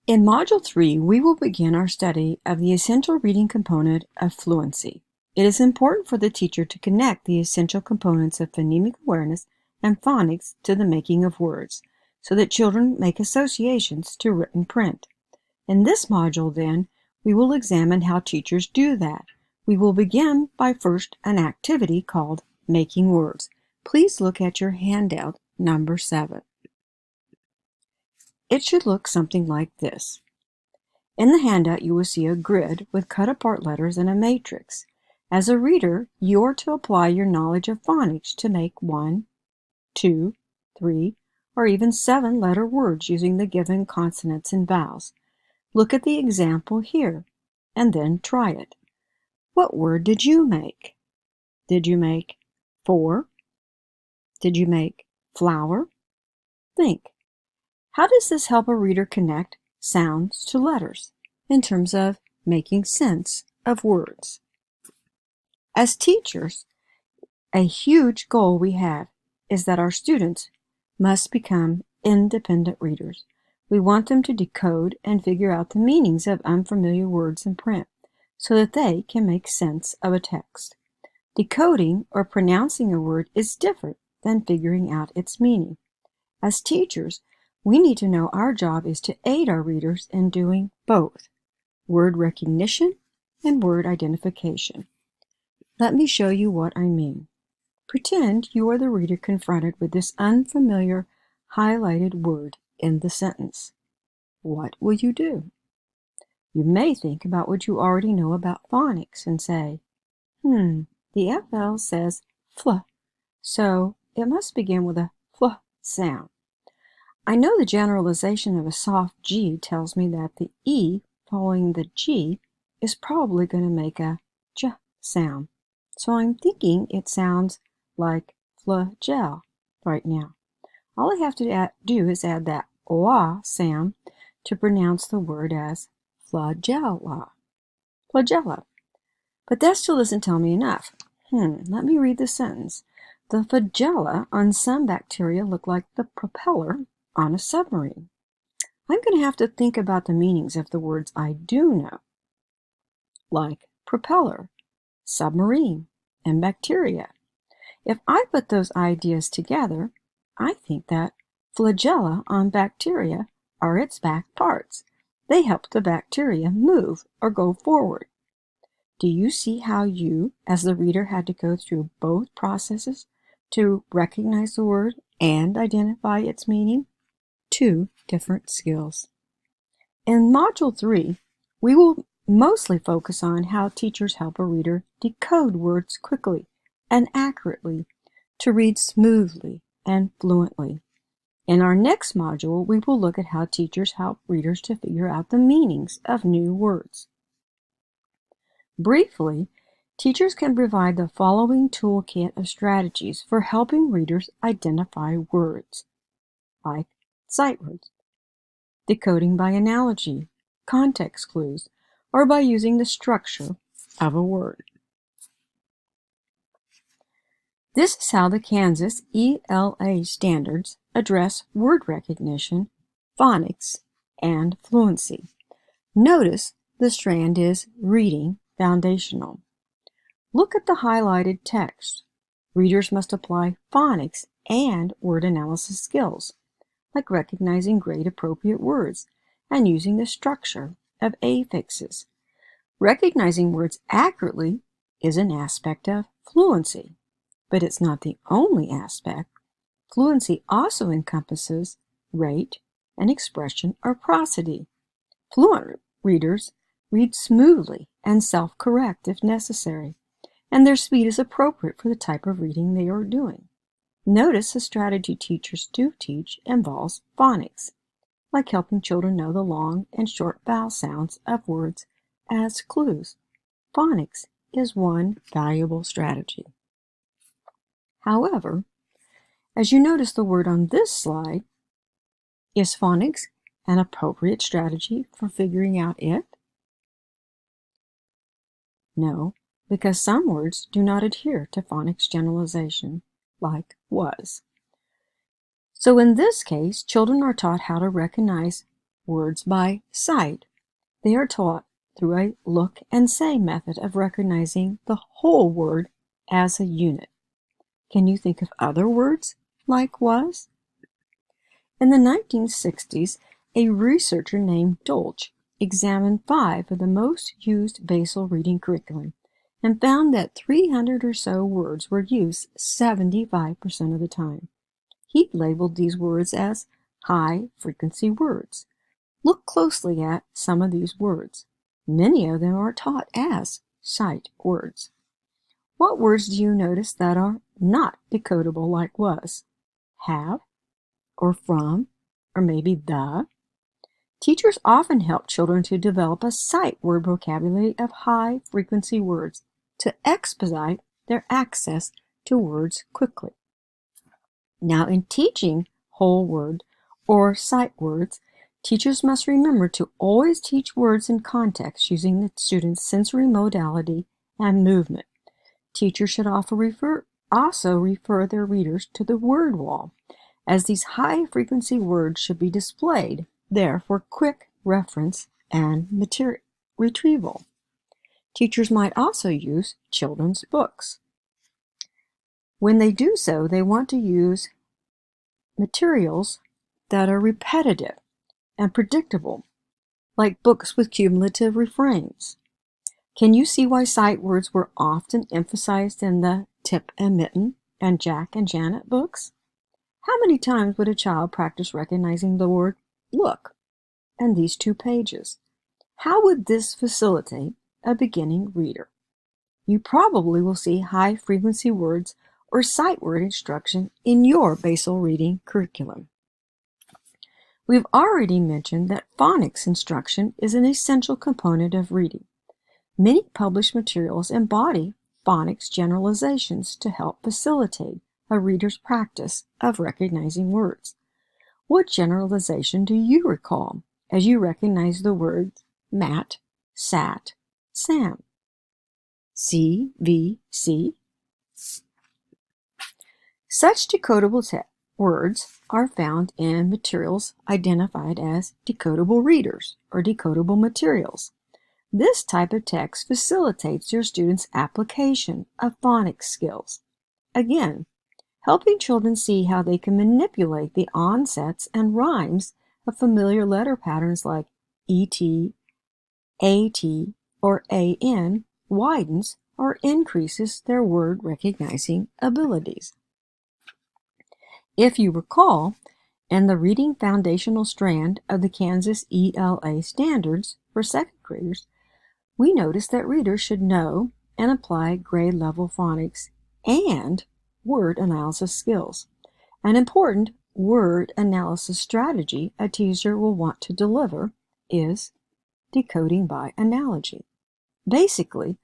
In Module 3, we will begin our study of the essential reading component of fluency. It is important for the teacher to connect the essential components of phonemic awareness and phonics to the making of words, so that children make associations to written print. In this module, then, we will examine how teachers do that. We will begin by first an activity called Making Words. Please look at your handout number 7. It should look something like this. In the handout, you will see a grid with cut-apart letters and a matrix. As a reader, you are to apply your knowledge of phonics to make 1, 2, 3, or even 7-letter words using the given consonants and vowels. Look at the example here, and then try it. What word did you make? Did you make 4? Did you make flower? Think. How does this help a reader connect sounds to letters in terms of making sense of words? As teachers, a huge goal we have is that our students must become independent readers. We want them to decode and figure out the meanings of unfamiliar words in print so that they can make sense of a text. Decoding or pronouncing a word is different than figuring out its meaning. As teachers, we need to know our job is to aid our readers in doing both word recognition and word identification. Let me show you what I mean. Pretend you are the reader confronted with this unfamiliar highlighted word in the sentence. What will you do? You may think about what you already know about phonics and say, the FL says fl, so it must begin with a fl sound. I know the generalization of a soft G tells me that the E following the G is probably going to make a J sound. So I'm thinking it sounds like flagell right now. All I have to do is add that OA sound to pronounce the word as flagella. Flagella. But that still doesn't tell me enough. Let me read the sentence. The flagella on some bacteria look like the propeller on a submarine. I'm going to have to think about the meanings of the words I do know, like propeller, submarine, and bacteria. If I put those ideas together, I think that flagella on bacteria are its back parts. They help the bacteria move or go forward. Do you see how you, as the reader, had to go through both processes to recognize the word and identify its meaning? 2 different skills. In Module 3, we will mostly focus on how teachers help a reader decode words quickly and accurately to read smoothly and fluently. In our next module, we will look at how teachers help readers to figure out the meanings of new words. Briefly, teachers can provide the following toolkit of strategies for helping readers identify words, like sight words, decoding by analogy, context clues, or by using the structure of a word. This is how the Kansas ELA standards address word recognition, phonics, and fluency. Notice the strand is reading foundational. Look at the highlighted text. Readers must apply phonics and word analysis skills, like recognizing grade-appropriate words and using the structure of affixes. Recognizing words accurately is an aspect of fluency, but it's not the only aspect. Fluency also encompasses rate and expression or prosody. Fluent readers read smoothly and self-correct if necessary, and their speed is appropriate for the type of reading they are doing. Notice the strategy teachers do teach involves phonics, like helping children know the long and short vowel sounds of words as clues. Phonics is one valuable strategy. However, as you notice the word on this slide, is phonics an appropriate strategy for figuring out it? No, because some words do not adhere to phonics generalization, like was. So in this case, children are taught how to recognize words by sight. They are taught through a look and say method of recognizing the whole word as a unit. Can you think of other words like was? In the 1960s, a researcher named Dolch examined 5 of the most used basal reading curriculum and found that 300 or so words were used 75% of the time. He labeled these words as high-frequency words. Look closely at some of these words. Many of them are taught as sight words. What words do you notice that are not decodable like was, have, or from, or maybe the? Teachers often help children to develop a sight word vocabulary of high-frequency words to expedite their access to words quickly. Now, in teaching whole word or sight words, teachers must remember to always teach words in context using the student's sensory modality and movement. Teachers should also refer their readers to the word wall, as these high-frequency words should be displayed there for quick reference and retrieval. Teachers might also use children's books. When they do so, they want to use materials that are repetitive and predictable, like books with cumulative refrains. Can you see why sight words were often emphasized in the Tip and Mitten and Jack and Janet books? How many times would a child practice recognizing the word look and these 2 pages? How would this facilitate a beginning reader? You probably will see high-frequency words or sight word instruction in your basal reading curriculum. We've already mentioned that phonics instruction is an essential component of reading. Many published materials embody phonics generalizations to help facilitate a reader's practice of recognizing words. What generalization do you recall as you recognize the words Matt, sat, Sam? CVC? Such decodable words are found in materials identified as decodable readers or decodable materials. This type of text facilitates your students' application of phonics skills. Again, helping children see how they can manipulate the onsets and rhymes of familiar letter patterns like ET, AT, or AN widens or increases their word recognizing abilities. If you recall, in the Reading Foundational strand of the Kansas ELA standards for second graders, we noticed that readers should know and apply grade level phonics and word analysis skills. An important word analysis strategy a teacher will want to deliver is decoding by analogy. Basically,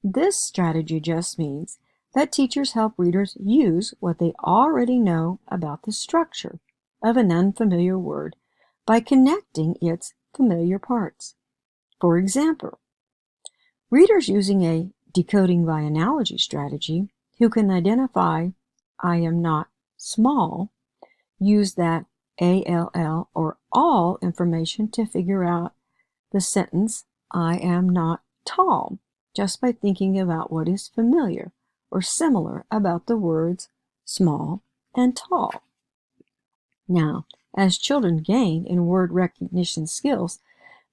this strategy just means that teachers help readers use what they already know about the structure of an unfamiliar word by connecting its familiar parts. For example, readers using a decoding by analogy strategy who can identify I am not small use that ALL or all information to figure out the sentence I am not tall just by thinking about what is familiar or similar about the words small and tall. Now, as children gain in word recognition skills,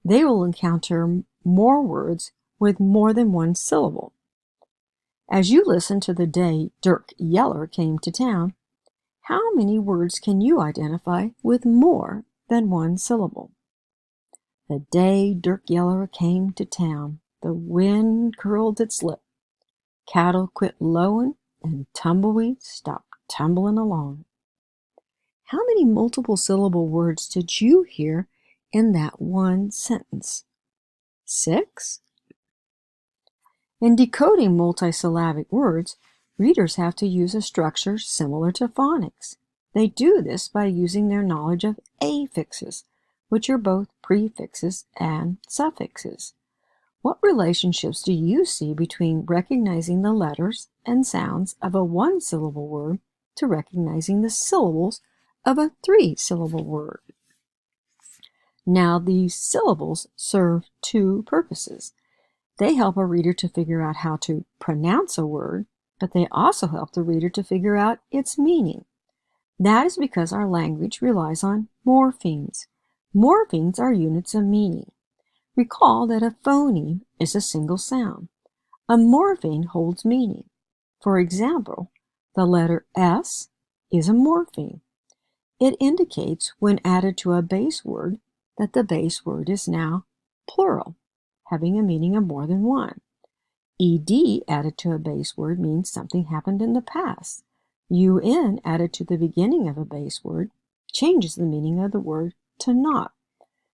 they will encounter more words with more than one syllable. As you listen to the day Dirk Yeller came to town, how many words can you identify with more than one syllable? The day Dirk Yeller came to town, the wind curled its lip. Cattle quit lowing and tumbleweeds stopped tumbling along. How many multiple syllable words did you hear in that one sentence? 6? In decoding multisyllabic words, readers have to use a structure similar to phonics. They do this by using their knowledge of affixes, which are both prefixes and suffixes. What relationships do you see between recognizing the letters and sounds of a one-syllable word to recognizing the syllables of a 3-syllable word? Now, these syllables serve two purposes. They help a reader to figure out how to pronounce a word, but they also help the reader to figure out its meaning. That is because our language relies on morphemes. Morphemes are units of meaning. Recall that a phoneme is a single sound. A morpheme holds meaning. For example, the letter S is a morpheme. It indicates, when added to a base word, that the base word is now plural, having a meaning of more than one. ED added to a base word means something happened in the past. UN added to the beginning of a base word changes the meaning of the word to not.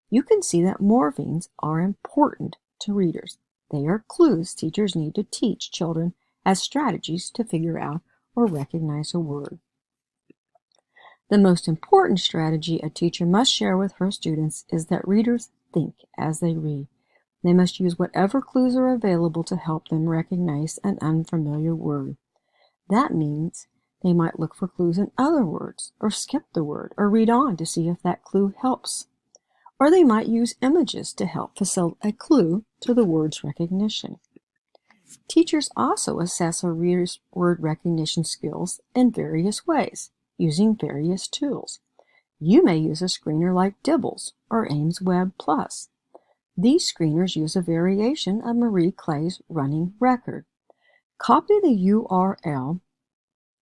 You can see that morphemes are important to readers. They are clues teachers need to teach children as strategies to figure out or recognize a word. The most important strategy a teacher must share with her students is that readers think as they read. They must use whatever clues are available to help them recognize an unfamiliar word. That means they might look for clues in other words, or skip the word, or read on to see if that clue helps. Or they might use images to help facilitate a clue to the word's recognition. Teachers also assess a reader's word recognition skills in various ways, using various tools. You may use a screener like Dibbles or Ames Web Plus. These screeners use a variation of Marie Clay's running record. Copy the URL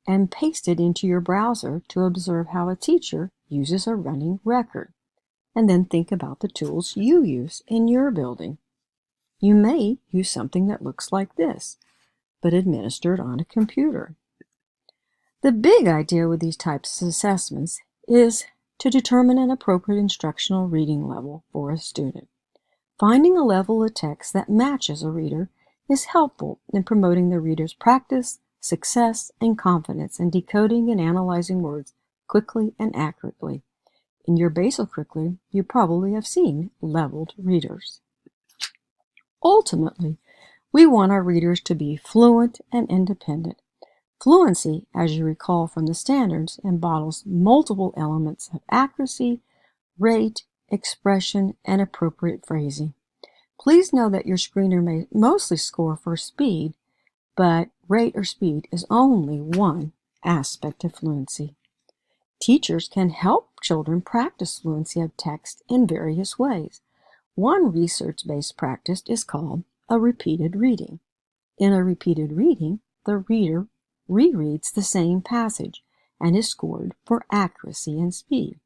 and paste it into your browser to observe how a teacher uses a running record, and then think about the tools you use in your building. You may use something that looks like this, but administered on a computer. The big idea with these types of assessments is to determine an appropriate instructional reading level for a student. Finding a level of text that matches a reader is helpful in promoting the reader's practice, success, and confidence in decoding and analyzing words quickly and accurately. In your basic curriculum, you probably have seen leveled readers. Ultimately, we want our readers to be fluent and independent. Fluency, as you recall from the standards, embodies multiple elements of accuracy, rate, expression, and appropriate phrasing. Please know that your screener may mostly score for speed, but rate or speed is only one aspect of fluency. Teachers can help children practice fluency of text in various ways. One research-based practice is called a repeated reading. In a repeated reading, the reader rereads the same passage and is scored for accuracy and speed.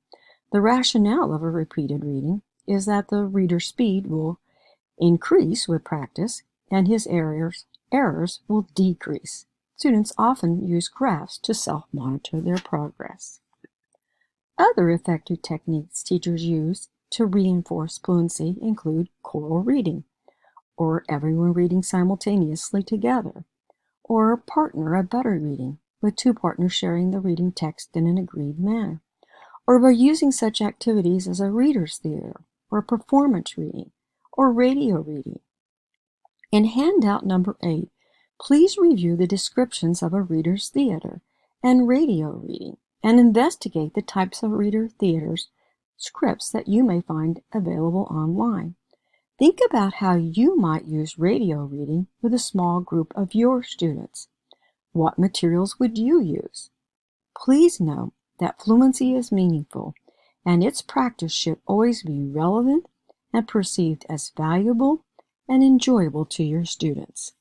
The rationale of a repeated reading is that the reader's speed will increase with practice and his errors will decrease. Students often use graphs to self-monitor their progress. Other effective techniques teachers use to reinforce fluency include choral reading, or everyone reading simultaneously together, or partner a buddy reading, with two partners sharing the reading text in an agreed manner, or by using such activities as a reader's theater, or performance reading, or radio reading. In handout number 8, please review the descriptions of a reader's theater and radio reading, and investigate the types of reader theaters scripts that you may find available online. Think about how you might use radio reading with a small group of your students. What materials would you use? Please know that fluency is meaningful, and its practice should always be relevant and perceived as valuable and enjoyable to your students.